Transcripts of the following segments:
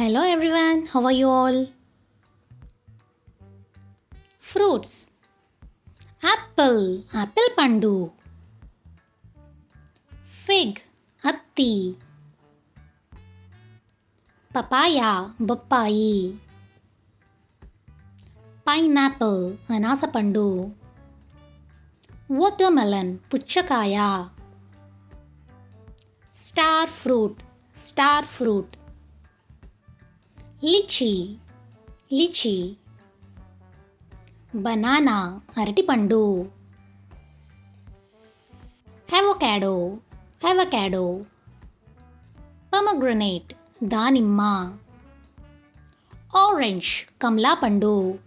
Hello everyone, how are you all? Fruits. Apple pandu. Fig, atti. Papaya, bappayi. Pineapple, anasapandu. Watermelon, puchakaya. Star fruit. Lychee. Banana, aratipandu. Avocado. Pomegranate, danimma. Orange, kamlapandu.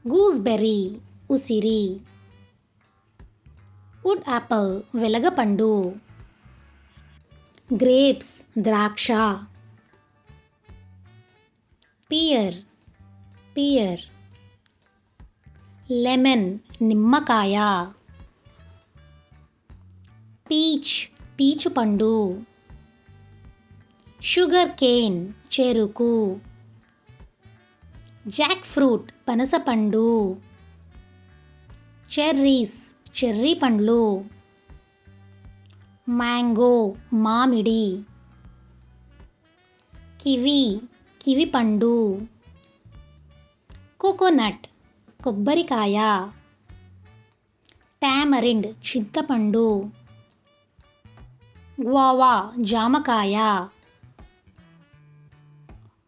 Gooseberry, usiri. Wood apple, velagapandu. Grapes, draksha. Pear. Lemon, నిమ్మకాయ. పీచు పండు. Sugar cane, చెరుకు. Jack fruit, పనస పండు. Cherry పండ్లు. Mango, మామిడి. Kiwi పండు. Coconut, కొబ్బరికాయ. టామరిండ్, చింతపండు. గ్వావా, జామకాయ.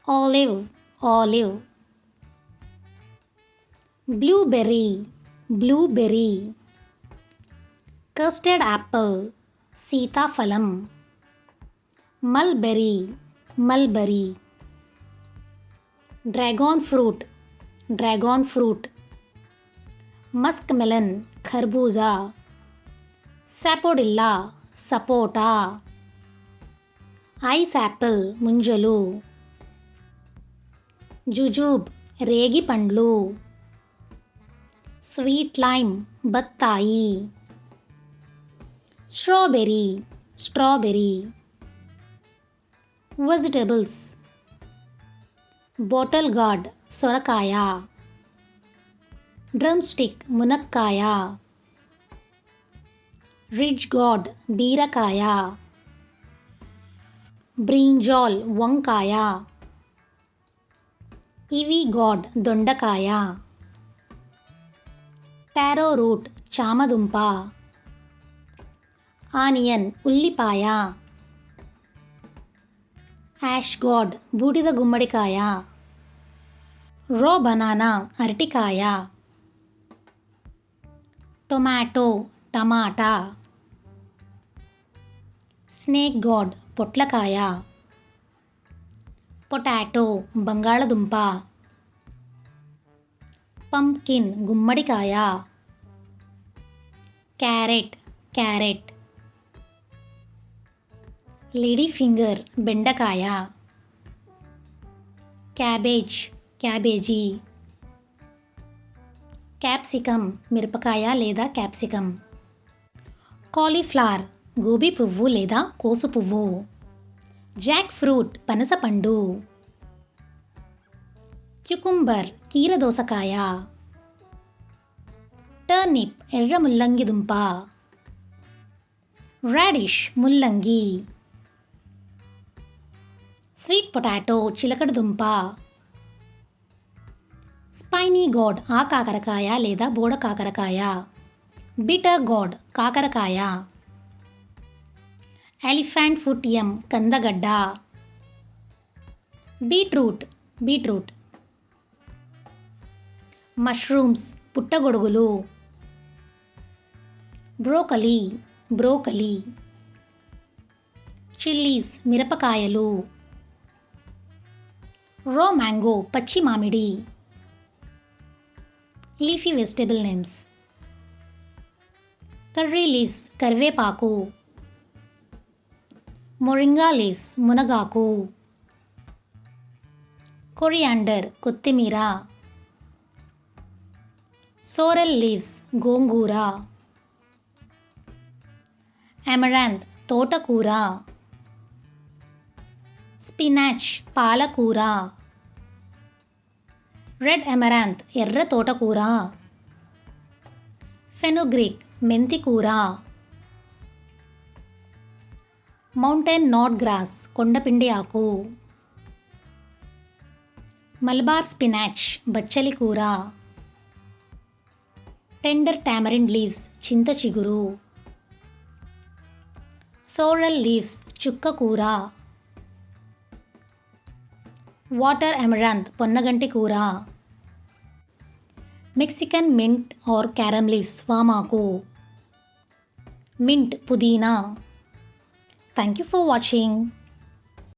ఆలివ్. బ్లూబెర్రీ. కస్టర్డ్ యాపిల్, సీతాఫలం. Mulberry. Dragon fruit. Musk melon, ఖర్బూజా. సాపోడిల్లా, సపోటా. ఐస్ యాపిల్, ముంజలు. జుజూబ్, రేగి పండ్లు. స్వీట్ లైమ్, బత్తాయి. స్ట్రాబెర్రీ. వెజిటబుల్స్. బాటిల్ గార్డ్, సొరకాయ. డ్రమ్ స్టిక్, మునక్కాయ. రిడ్జ్ గార్డ్, బీరకాయ. బ్రింజాల్, వంకాయ. ఇవి గార్డ్, దొండకాయ. టారో రూట్, చామదుంప. ఆనియన్, ఉల్లిపాయ. యాష్ గార్డ్, బూడిద గుమ్మడికాయ. రా బనానా, అరటికాయ. టొమాటో, టమాటా. స్నేక్ గార్డ్, పొట్లకాయ. పొటాటో, బంగాళదుంప. పంప్కిన్, గుమ్మడికాయ. క్యారెట్. లేడీ ఫింగర్, బెండకాయ. క్యాబేజీ. క్యాప్సికమ్, మిరపకాయ లేదా క్యాప్సికమ్. కాలీఫ్లవర్, గోబీ పువ్వు లేదా కోసు పువ్వు. జాక్ ఫ్రూట్, పనస పండు. క్యుకుంబర్, కీరదోసకాయ. టర్నిప్, ఎర్ర ముల్లంగి దుంప. రాడిష్, ముల్లంగి. స్వీట్ పొటాటో, చిలకడ దుంప. స్పైనీ గార్డ్, ఆ కాకరకాయ లేదా బోడ కాకరకాయ. బిటర్ గార్డ్, కాకరకాయ. ఎలిఫెంట్ ఫుట్ యమ్, కందగడ్డ. బీట్రూట్. మష్రూమ్స్, పుట్టగొడుగులు. బ్రోకలీ. చిల్లీస్, మిరపకాయలు. రా మ్యాంగో, పచ్చి మామిడి. Leafy vegetable names. Curry leaves, కరివేపాకు. మొరింగా లీవ్స్, మునగాకు. కొరియాండర్, కొత్తిమీర. సోరెల్ లీవ్స్, గోంగూర. అమరాంత్, తోటకూర. స్పినాచ్ పాలకూర. రెడ్ అమరాంత్ ఎర్ర తోటకూర. ఫెనుగ్రీక్ మెంతి కూర. మౌంటైన్ నాట్ గ్రాస్ కొండపిండి ఆకు. మలబార్ స్పినాచ్ బచ్చలి కూర. టెండర్ టామరిన్ లీవ్స్ చింత చిగురు. సోరల్ లీవ్స్ చుక్క కూర. వాటర్ అమరాంత్ పొన్నగంటి కూర. Mexican mint or carom leaves వామాకు. మింట్ పుదీనా. Thank you for watching.